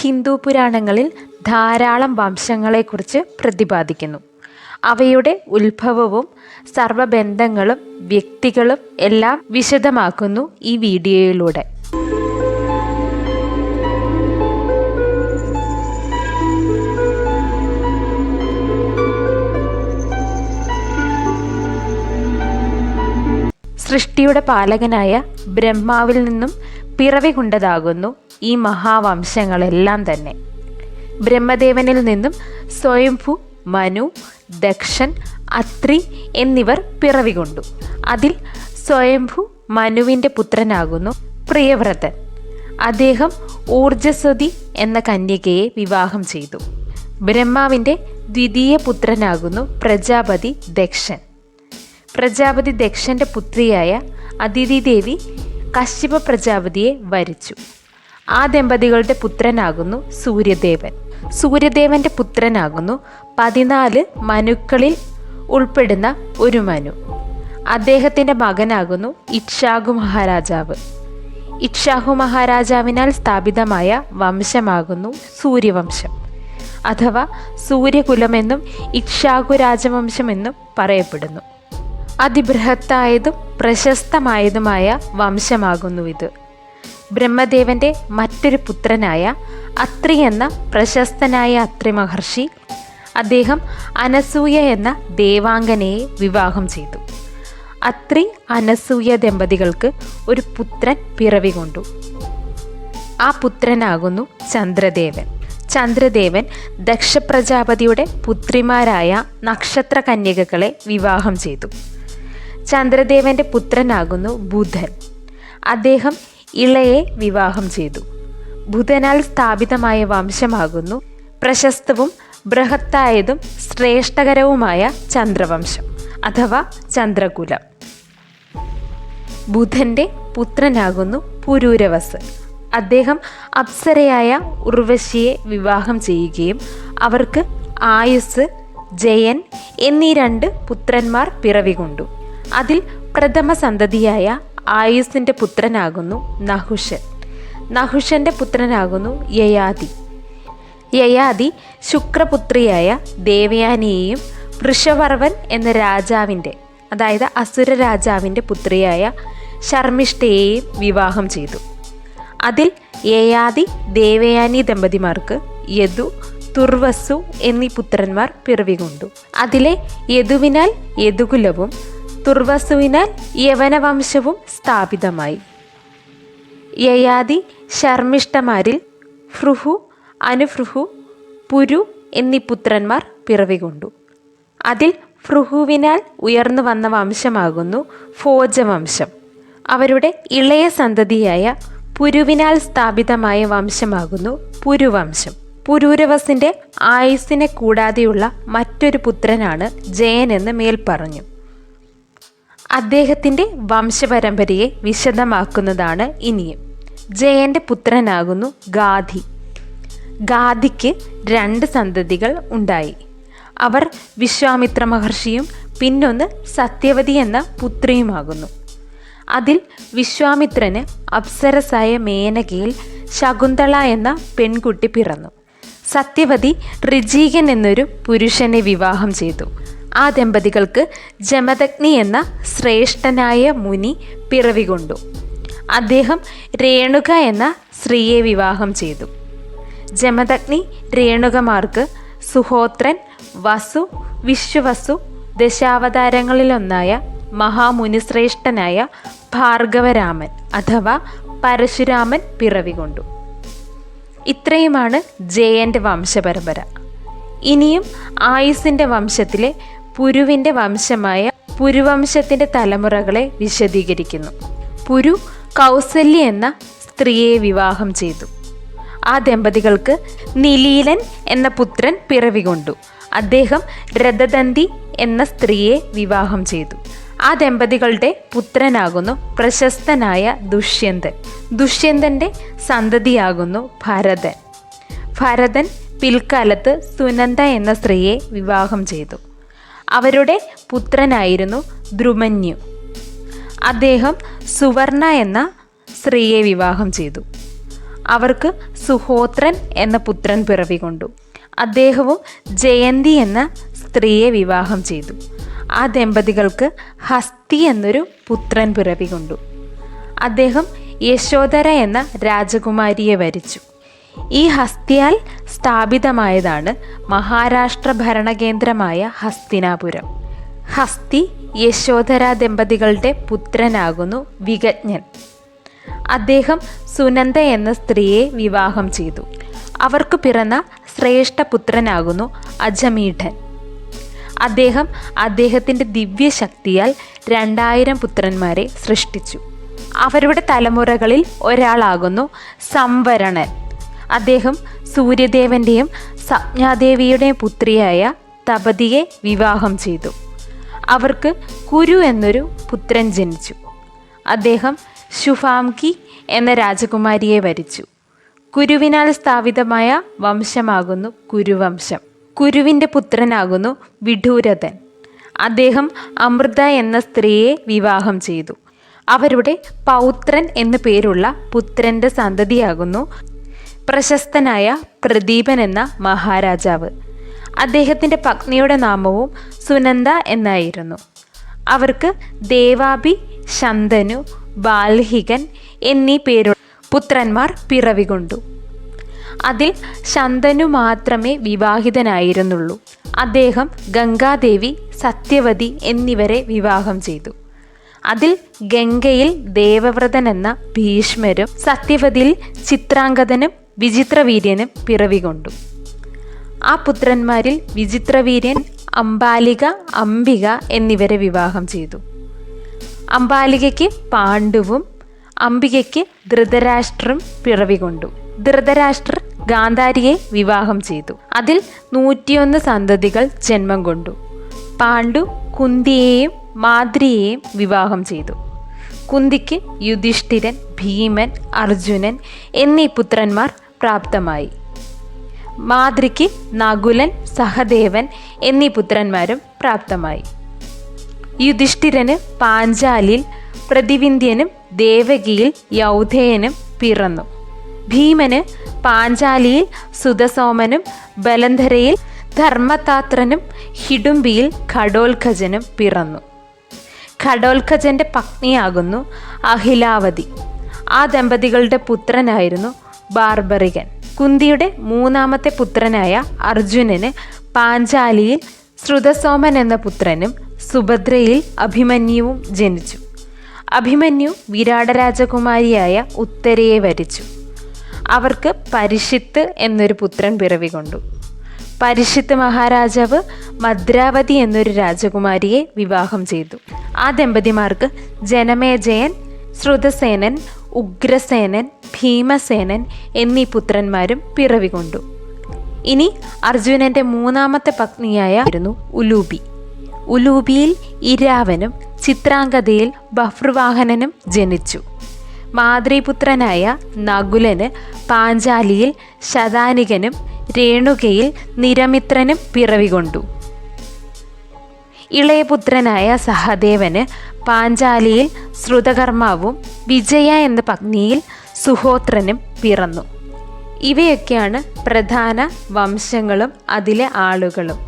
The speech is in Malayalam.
ഹിന്ദു പുരാണങ്ങളിൽ ധാരാളം വംശങ്ങളെക്കുറിച്ച് പ്രതിപാദിക്കുന്നു. അവയുടെ ഉത്ഭവവും സർവബന്ധങ്ങളും വ്യക്തികളും എല്ലാം വിശദമാക്കുന്നു ഈ വീഡിയോയിലൂടെ. സൃഷ്ടിയുടെ പാലകനായ ബ്രഹ്മാവിൽ നിന്നും പിറവി കൊണ്ടതാകുന്നു ഈ മഹാവംശങ്ങളെല്ലാം തന്നെ. ബ്രഹ്മദേവനിൽ നിന്നും സ്വയംഭു, മനു, ദക്ഷൻ, അത്രി എന്നിവർ പിറവി കൊണ്ടു. അതിൽ സ്വയംഭു മനുവിൻ്റെ പുത്രനാകുന്നു പ്രിയവ്രതൻ. അദ്ദേഹം ഊർജസ്വതി എന്ന കന്യകയെ വിവാഹം ചെയ്തു. ബ്രഹ്മാവിൻ്റെ ദ്വിതീയ പുത്രനാകുന്നു പ്രജാപതി ദക്ഷൻ. പ്രജാപതി ദക്ഷൻ്റെ പുത്രിയായ അദിതി ദേവി കശ്യപ പ്രജാപതിയെ വരിച്ചു. ആ ദമ്പതികളുടെ പുത്രനാകുന്നു സൂര്യദേവൻ. സൂര്യദേവൻ്റെ പുത്രനാകുന്നു 14 മനുക്കളിൽ ഉൾപ്പെടുന്ന ഒരു മനു. അദ്ദേഹത്തിൻ്റെ മകനാകുന്നു ഇക്ഷ്വാകു മഹാരാജാവ്. ഇക്ഷ്വാകു മഹാരാജാവിനാൽ സ്ഥാപിതമായ വംശമാകുന്നു സൂര്യവംശം, അഥവാ സൂര്യകുലമെന്നും ഇക്ഷ്വാകു രാജവംശമെന്നും പറയപ്പെടുന്നു. അതിബൃഹത്തായതും പ്രശസ്തമായതുമായ വംശമാകുന്നു ഇത്. ബ്രഹ്മദേവൻ്റെ മറ്റൊരു പുത്രനായ അത്രി എന്ന പ്രശസ്തനായ അത്രി മഹർഷി, അദ്ദേഹം അനസൂയ എന്ന ദേവാംഗനയെ വിവാഹം ചെയ്തു. അത്രി അനസൂയ ദമ്പതികൾക്ക് ഒരു പുത്രൻ പിറവി കൊണ്ടു. ആ പുത്രനാകുന്നു ചന്ദ്രദേവൻ. ചന്ദ്രദേവൻ ദക്ഷ പ്രജാപതിയുടെ പുത്രിമാരായ നക്ഷത്ര കന്യകകളെ വിവാഹം ചെയ്തു. ചന്ദ്രദേവൻ്റെ പുത്രനാകുന്നു ബുധൻ. അദ്ദേഹം ഇളയെ വിവാഹം ചെയ്തു. ബുധനാൽ സ്ഥാപിതമായ വംശമാകുന്നു പ്രശസ്തവും ബൃഹത്തായതും ശ്രേഷ്ഠകരവുമായ ചന്ദ്രവംശം, അഥവാ ചന്ദ്രകുലം. ബുധൻ്റെ പുത്രനാകുന്നു പുരൂരവസ്. അദ്ദേഹം അപ്സരയായ ഉർവശിയെ വിവാഹം ചെയ്യുകയും അവർക്ക് ആയുസ്, ജയൻ എന്നീ 2 പുത്രന്മാർ പിറവി കൊണ്ടു. അതിൽ പ്രഥമ സന്തതിയായ ആയുസിൻ്റെ പുത്രനാകുന്നു നഹുഷൻ. നഹുഷൻ്റെ പുത്രനാകുന്നു യയാതി. യയാതി ശുക്രപുത്രിയായ ദേവയാനിയെയും വൃഷവർവൻ എന്ന രാജാവിൻ്റെ, അതായത് അസുര രാജാവിൻ്റെ പുത്രിയായ ശർമ്മിഷ്ഠയെയും വിവാഹം ചെയ്തു. അതിൽ യയാതി ദേവയാനി ദമ്പതിമാർക്ക് യദു, തുർവസു എന്നീ പുത്രന്മാർ പിറവി കൊണ്ടു. അതിലെ യദുവിനാൽ യദുകുലവും തുർവസുവിനാൽ യവനവംശവും സ്ഥാപിതമായി. യയാതി ശർമ്മിഷ്ഠമാരിൽ ഭൃഹു, അനുഭൃഹു, പുരു എന്നീ പുത്രന്മാർ പിറവി കൊണ്ടു. അതിൽ ഭൃഹുവിനാൽ ഉയർന്നു വന്ന വംശമാകുന്നു ഭോജവംശം. അവരുടെ ഇളയ സന്തതിയായ പുരുവിനാൽ സ്ഥാപിതമായ വംശമാകുന്നു പുരുവംശം. പുരൂരവസിൻ്റെ ആയുസ്സിനെ കൂടാതെയുള്ള മറ്റൊരു പുത്രനാണ് ജയൻ എന്ന് മേൽ പറഞ്ഞു. അദ്ദേഹത്തിൻ്റെ വംശപരമ്പരയെ വിശദമാക്കുന്നതാണ് ഇനിയും. ജയൻ്റെ പുത്രനാകുന്നു ഗാധി. ഗാധിക്ക് 2 സന്തതികൾ ഉണ്ടായി. അവർ വിശ്വാമിത്ര മഹർഷിയും പിന്നൊന്ന് സത്യവതി എന്ന പുത്രിയുമാകുന്നു. അതിൽ വിശ്വാമിത്രന് അപ്സരസായ മേനകയിൽ ശകുന്തള എന്ന പെൺകുട്ടി പിറന്നു. സത്യവതി ഋജീകൻ എന്നൊരു പുരുഷനെ വിവാഹം ചെയ്തു. ആ ദമ്പതികൾക്ക് ജമദഗ്നി എന്ന ശ്രേഷ്ഠനായ മുനി പിറവി കൊണ്ടു. അദ്ദേഹം രേണുക എന്ന സ്ത്രീയെ വിവാഹം ചെയ്തു. ജമദഗ്നി രേണുകമാർക്ക് സുഹോത്രൻ, വസു, വിശ്വവസു, ദശാവതാരങ്ങളിലൊന്നായ മഹാമുനിശ്രേഷ്ഠനായ ഭാർഗവരാമൻ അഥവാ പരശുരാമൻ പിറവി കൊണ്ടു. ഇത്രയുമാണ് ജയൻ്റെ വംശപരമ്പര. ഇനിയും ആയുസിൻ്റെ വംശത്തിലെ പുരുവിൻ്റെ വംശമായ പുരുവംശത്തിൻ്റെ തലമുറകളെ വിശദീകരിക്കുന്നു. പുരു കൗസല്യ എന്ന സ്ത്രീയെ വിവാഹം ചെയ്തു. ആ ദമ്പതികൾക്ക് നിലീലൻ എന്ന പുത്രൻ പിറവി കൊണ്ടു. അദ്ദേഹം രഥദന്തി എന്ന സ്ത്രീയെ വിവാഹം ചെയ്തു. ആ ദമ്പതികളുടെ പുത്രനാകുന്നു പ്രശസ്തനായ ദുഷ്യന്തൻ. ദുഷ്യന്തൻ്റെ സന്തതിയാകുന്നു ഭരതൻ. ഭരതൻ പിൽക്കാലത്ത് സുനന്ദ എന്ന സ്ത്രീയെ വിവാഹം ചെയ്തു. അവരുടെ പുത്രനായിരുന്നു ദ്രുമന്യു. അദ്ദേഹം സുവർണ എന്ന സ്ത്രീയെ വിവാഹം ചെയ്തു. അവർക്ക് സുഹോത്രൻ എന്ന പുത്രൻ പിറവികൊണ്ടു. അദ്ദേഹവും ജയന്തി എന്ന സ്ത്രീയെ വിവാഹം ചെയ്തു. ആ ദമ്പതികൾക്ക് ഹസ്തി എന്നൊരു പുത്രൻ പിറവികൊണ്ടു. അദ്ദേഹം യശോധര എന്ന രാജകുമാരിയെ വരിച്ചു. ഈ ഹസ്തിയാൽ സ്ഥാപിതമായതാണ് മഹാരാഷ്ട്ര ഭരണകേന്ദ്രമായ ഹസ്തിനാപുരം. ഹസ്തി യശോധര ദമ്പതികളുടെ പുത്രനാകുന്നു വികജ്ഞൻ. അദ്ദേഹം സുനന്ദ എന്ന സ്ത്രീയെ വിവാഹം ചെയ്തു. അവർക്ക് പിറന്ന ശ്രേഷ്ഠപുത്രനാകുന്നു അജമീഠൻ. അദ്ദേഹം അദ്ദേഹത്തിൻ്റെ ദിവ്യശക്തിയാൽ 2000 പുത്രന്മാരെ സൃഷ്ടിച്ചു. അവരുടെ തലമുറകളിൽ ഒരാളാകുന്നു സംവരണൻ. അദ്ദേഹം സൂര്യദേവൻ്റെയും സംജ്ഞാദേവിയുടെയും പുത്രിയായ തപതിയെ വിവാഹം ചെയ്തു. അവർക്ക് കുരു എന്നൊരു പുത്രൻ ജനിച്ചു. അദ്ദേഹം ശുഭാംഗി എന്ന രാജകുമാരിയെ വരിച്ചു. കുരുവിനാൽ സ്ഥാപിതമായ വംശമാകുന്നു കുരുവംശം. കുരുവിൻ്റെ പുത്രനാകുന്നു വിഡൂരഥൻ. അദ്ദേഹം അമൃത എന്ന സ്ത്രീയെ വിവാഹം ചെയ്തു. അവരുടെ പൗത്രൻ എന്നു പേരുള്ള പുത്രൻ്റെ സന്തതിയാകുന്നു പ്രശസ്തനായ പ്രദീപൻ എന്ന മഹാരാജാവ്. അദ്ദേഹത്തിൻ്റെ പത്നിയുടെ നാമവും സുനന്ദ എന്നായിരുന്നു. അവർക്ക് ദേവാഭി, ശന്തനു, ബാൽഹികൻ എന്നീ പേരുള്ള പുത്രന്മാർ പിറവികൊണ്ടു. അതിൽ ശന്തനു മാത്രമേ വിവാഹിതനായിരുന്നുള്ളൂ. അദ്ദേഹം ഗംഗാദേവി, സത്യവതി എന്നിവരെ വിവാഹം ചെയ്തു. അതിൽ ഗംഗയിൽ ദേവവ്രതൻ എന്ന ഭീഷ്മരും സത്യവതിയിൽ ചിത്രാംഗതനും വിചിത്രവീര്യനും പിറവികൊണ്ടു. ആ പുത്രന്മാരിൽ വിചിത്രവീര്യൻ അംബാലിക, അംബിക എന്നിവരെ വിവാഹം ചെയ്തു. അംബാലികയ്ക്ക് പാണ്ഡുവും അംബികയ്ക്ക് ധൃതരാഷ്ട്രം പിറവികൊണ്ടു. ധൃതരാഷ്ട്രർ ഗാന്ധാരിയെ വിവാഹം ചെയ്തു. അതിൽ 101 സന്തതികൾ ജന്മം കൊണ്ടു. പാണ്ഡു കുന്തിയെയും മാദ്രിയെയും വിവാഹം ചെയ്തു. കുന്തിക്ക് യുധിഷ്ഠിരൻ, ഭീമൻ, അർജുനൻ എന്നീ പുത്രന്മാർ പ്രാപ്തമായി. മാദ്രിക്ക് നകുലൻ, സഹദേവൻ എന്നീ പുത്രന്മാരും പ്രാപ്തമായി. യുധിഷ്ഠിരന് പാഞ്ചാലിയിൽ പ്രതിവിന്ധ്യനും ദേവകിയിൽ യൗധേയനും പിറന്നു. ഭീമന് പാഞ്ചാലിയിൽ സുതസോമനും ബലന്ധരയിൽ ധർമ്മതാത്രനും ഹിഡുംബിയിൽ ഘടോത്കചനും പിറന്നു. ഘടോത്കചൻ്റെ പത്നിയാകുന്നു അഹിലാവതി. ആ ദമ്പതികളുടെ പുത്രനായിരുന്നു ബാർബറികൻ. കുന്തിയുടെ 3ാമത്തെ പുത്രനായ അർജുനന് പാഞ്ചാലിയിൽ ശ്രുതസോമൻ എന്ന പുത്രനും സുഭദ്രയിൽ അഭിമന്യുവും ജനിച്ചു. അഭിമന്യു വിരാട രാജകുമാരിയായ ഉത്തരയെ വരിച്ചു. അവർക്ക് പരിഷിത്ത് എന്നൊരു പുത്രൻ പിറവികൊണ്ടു. പരിഷിത്ത് മഹാരാജാവ് മദ്രാവതി എന്നൊരു രാജകുമാരിയെ വിവാഹം ചെയ്തു. ആ ദമ്പതിമാർക്ക് ജനമേജയൻ, ശ്രുതസേനൻ, ഉഗ്രസേനൻ, ഭീമസേനൻ എന്നീ പുത്രന്മാരും പിറവികൊണ്ടു. ഇനി അർജുനൻ്റെ 3ാമത്തെ പത്നിയായിരുന്നു ഉലൂബി. ഉലൂബിയിൽ ഇരാവനും ചിത്രാംഗതയിൽ ബഭ്രുവാഹനനും ജനിച്ചു. മാതൃപുത്രനായ നകുലന് പാഞ്ചാലിയിൽ ശതാനികനും രേണുകയിൽ നിരമിത്രനും പിറവികൊണ്ടു. ഇളയപുത്രനായ സഹദേവന് പാഞ്ചാലിയിൽ ശ്രുതകർമാവും വിജയ എന്ന പത്നിയിൽ സുഹോത്രനും പിറന്നു. ഇവയൊക്കെയാണ് പ്രധാന വംശങ്ങളും അതിലെ ആളുകളും.